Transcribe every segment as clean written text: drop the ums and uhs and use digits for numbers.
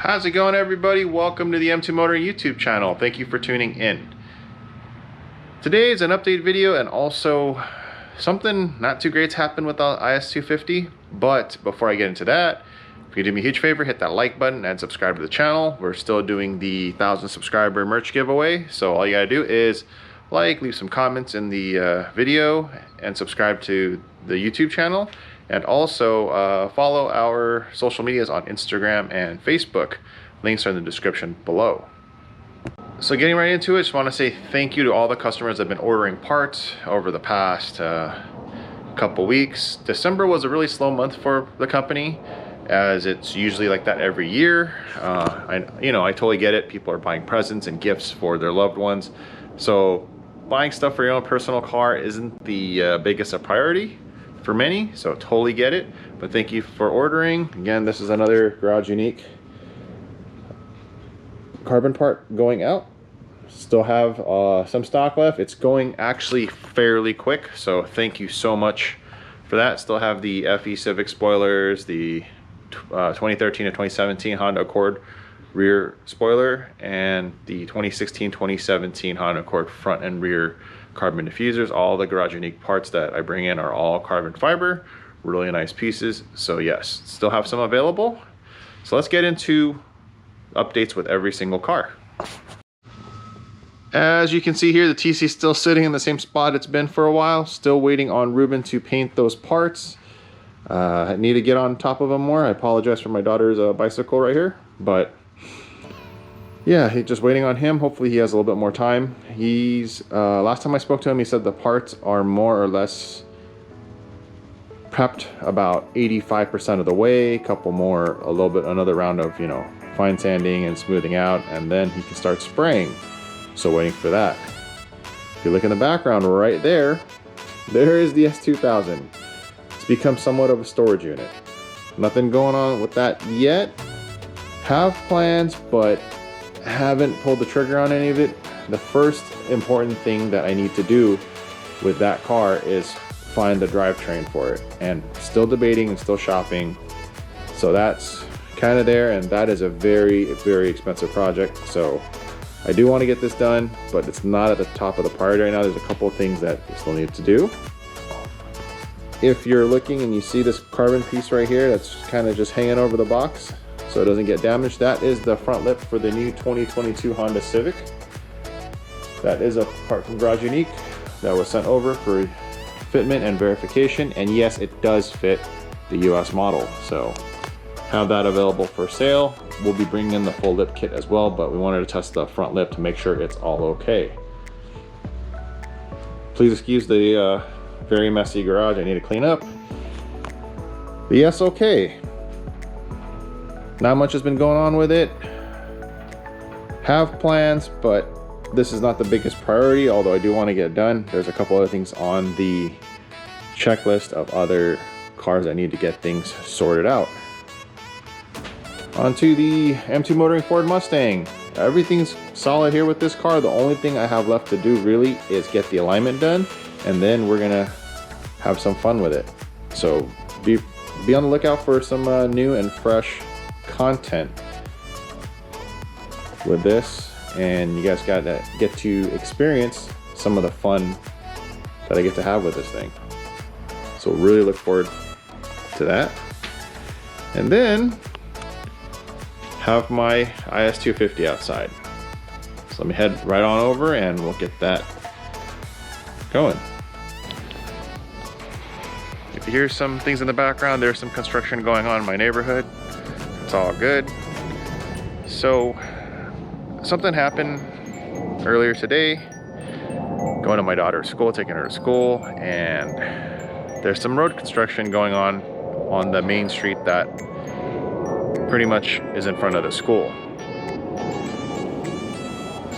How's it going, everybody? Welcome to the M2 Motor YouTube channel. Thank you for tuning in. Today is an update video, and also something not too great's happened with the IS250. But before I get into that, if you do me a huge favor, hit that like button and subscribe to the channel. We're still doing the 1,000 subscriber merch giveaway, so all you gotta do is like, leave some comments in the video, and subscribe to the YouTube channel. And also follow our social medias on Instagram and Facebook. Links are in the description below. So getting right into it, just want to say thank you to all the customers that have been ordering parts over the past couple weeks. December was a really slow month for the company, as it's usually like that every year. I totally get it. People are buying presents and gifts for their loved ones. So buying stuff for your own personal car isn't the biggest a priority for many, so totally get it. But thank you for ordering. Again, this is another Garage Unique carbon part going out. Still have some stock left. It's going actually fairly quick, so thank you so much for that. Still have the FE Civic spoilers, the 2013 to 2017 Honda Accord rear spoiler, and the 2016-2017 Honda Accord front and rear carbon diffusers. All the Garage Unique parts that I bring in are all carbon fiber, really nice pieces. So yes, still have some available. So let's get into updates with every single car. As you can see here, the TC is still sitting in the same spot it's been for a while. Still waiting on Ruben to paint those parts. I need to get on top of them more. I apologize for my daughter's bicycle right here, but yeah, just waiting on him. Hopefully he has a little bit more time. He's last time I spoke to him, he said the parts are more or less prepped about 85% of the way. A couple more, a little bit, another round of fine sanding and smoothing out, and then he can start spraying. So waiting for that. If you look in the background right there, there is the S2000. It's become somewhat of a storage unit. Nothing going on with that yet. Have plans, but haven't pulled the trigger on any of it. The first important thing that I need to do with that car is find the drivetrain for it, and still debating and still shopping. So that's kind of there, and that is a very, very expensive project. So I do want to get this done, but it's not at the top of the priority right now. There's a couple of things that we still need to do. If you're looking and you see this carbon piece right here that's kind of just hanging over the box so it doesn't get damaged, that is the front lip for the new 2022 Honda Civic. That is a part from Garage Unique that was sent over for fitment and verification, and yes, it does fit the US model, so have that available for sale. We'll be bringing in the full lip kit as well, but we wanted to test the front lip to make sure it's all okay. Please excuse the very messy garage. I need to clean up. But yes, okay. Not much has been going on with it. Have plans, but this is not the biggest priority, although I do want to get it done. There's a couple other things on the checklist of other cars that need to get things sorted out. Onto the M2 Motoring Ford Mustang. Everything's solid here with this car. The only thing I have left to do really is get the alignment done, and then we're gonna have some fun with it. So be on the lookout for some new and fresh content with this, and you guys got to get to experience some of the fun that I get to have with this thing. So really look forward to that. And then have my IS250 outside. So let me head right on over and we'll get that going. If you hear some things in the background, there's some construction going on in my neighborhood. It's all good. So something happened earlier today, going to my daughter's school, taking her to school, and there's some road construction going on the main street that pretty much is in front of the school.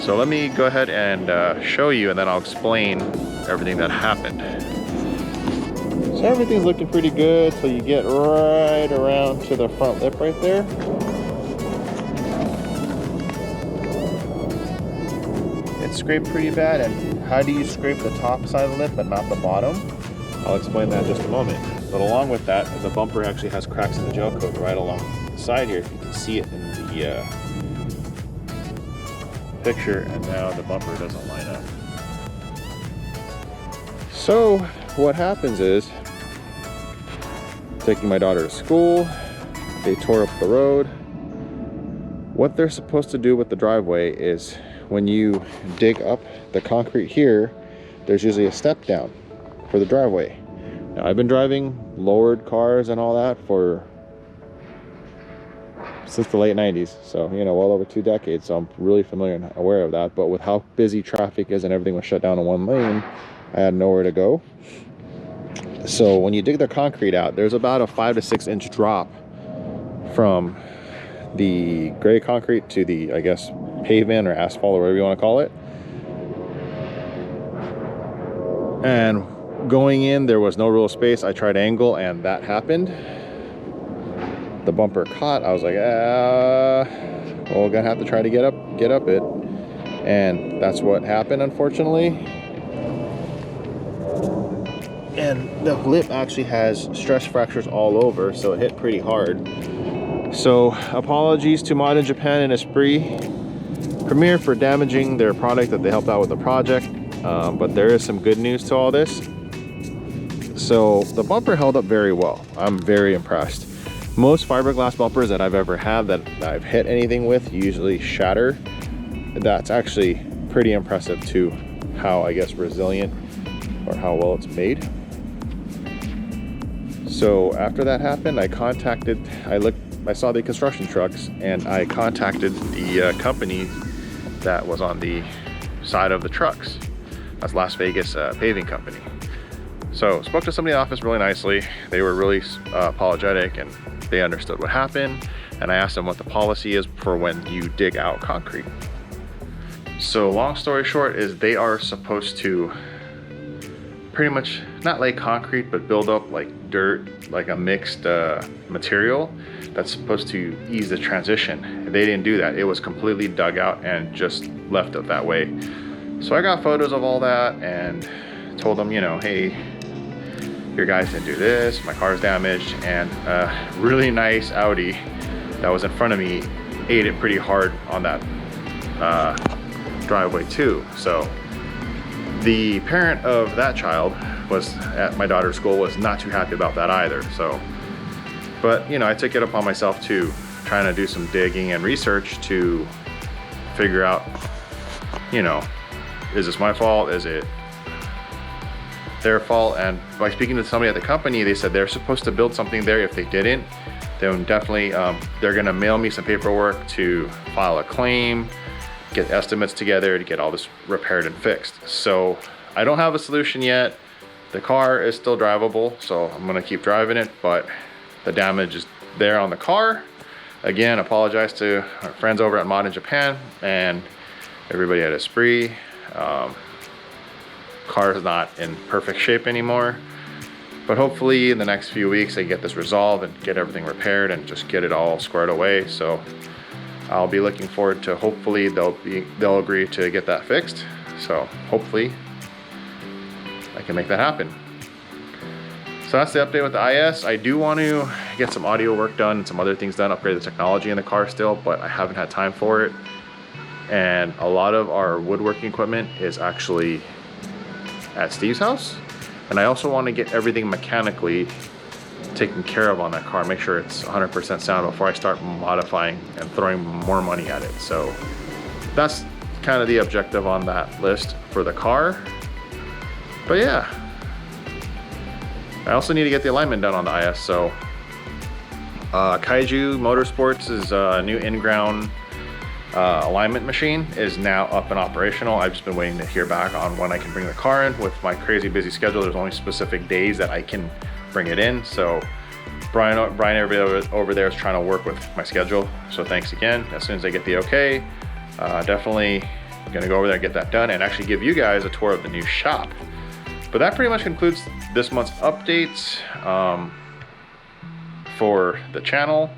So let me go ahead and show you, and then I'll explain everything that happened. So everything's looking pretty good, so you get right around to the front lip right there. It's scraped pretty bad, and how do you scrape the top side of the lip but not the bottom? I'll explain that in just a moment. But along with that, the bumper actually has cracks in the gel coat right along side here, if you can see it in the picture, and now the bumper doesn't line up. So what happens is, taking my daughter to school, they tore up the road. What they're supposed to do with the driveway is, when you dig up the concrete here, there's usually a step down for the driveway. Now, I've been driving lowered cars and all that since the late 90s, so you know, well over 2 decades, so I'm really familiar and aware of that. But with how busy traffic is and everything was shut down in one lane, I had nowhere to go. So when you dig the concrete out, there's about a 5 to 6 inch drop from the gray concrete to the, I guess, pavement or asphalt or whatever you want to call it. And going in, there was no real space. I tried angle and that happened. The bumper caught. I was like, well, we're gonna have to try to get up it. And that's what happened, unfortunately. And the lip actually has stress fractures all over, so it hit pretty hard. So apologies to Mod in Japan and Esprit Premier for damaging their product that they helped out with the project. But there is some good news to all this. So the bumper held up very well. I'm very impressed. Most fiberglass bumpers that I've ever had that I've hit anything with usually shatter. That's actually pretty impressive to how, I guess, resilient or how well it's made. So after that happened, I saw the construction trucks and I contacted the company that was on the side of the trucks. That's Las Vegas Paving Company. So spoke to somebody in the office really nicely. They were really apologetic and they understood what happened. And I asked them what the policy is for when you dig out concrete. So long story short is they are supposed to pretty much not lay concrete, but build up like dirt, like a mixed material that's supposed to ease the transition. They didn't do that. It was completely dug out and just left it that way. So I got photos of all that and told them, you know, hey, your guys didn't do this, my car's damaged, and a really nice Audi that was in front of me ate it pretty hard on that driveway too. So the parent of that child was at my daughter's school, was not too happy about that either. So, but you know, I took it upon myself to trying to do some digging and research to figure out, you know, is this my fault? Is it their fault? And by speaking to somebody at the company, they said they're supposed to build something there. If they didn't, then definitely they're gonna mail me some paperwork to file a claim, get estimates together to get all this repaired and fixed. So I don't have a solution yet. The car is still drivable, so I'm gonna keep driving it, but the damage is there on the car. Again, apologize to our friends over at Mod in Japan and everybody at Esprit. Car is not in perfect shape anymore, but hopefully in the next few weeks I get this resolved and get everything repaired and just get it all squared away. So I'll be looking forward to, hopefully they'll agree to get that fixed. So hopefully I can make that happen. So that's the update with the IS. I do want to get some audio work done and some other things done, upgrade the technology in the car still, but I haven't had time for it. And a lot of our woodworking equipment is actually at Steve's house. And I also want to get everything mechanically taken care of on that car, make sure it's 100% sound before I start modifying and throwing more money at it. So that's kind of the objective on that list for the car. But yeah, I also need to get the alignment done on the IS. So Kaiju Motorsports' new in-ground alignment machine is now up and operational. I've just been waiting to hear back on when I can bring the car in. With my crazy busy schedule, there's only specific days that I can bring it in. So Brian over there is trying to work with my schedule. So thanks again. As soon as I get the okay, definitely gonna go over there and get that done and actually give you guys a tour of the new shop. But that pretty much concludes this month's updates for the channel,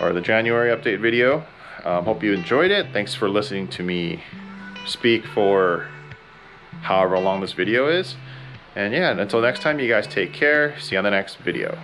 or the January update video. Hope you enjoyed it. Thanks for listening to me speak for however long this video is. And yeah, until next time, you guys take care. See you on the next video.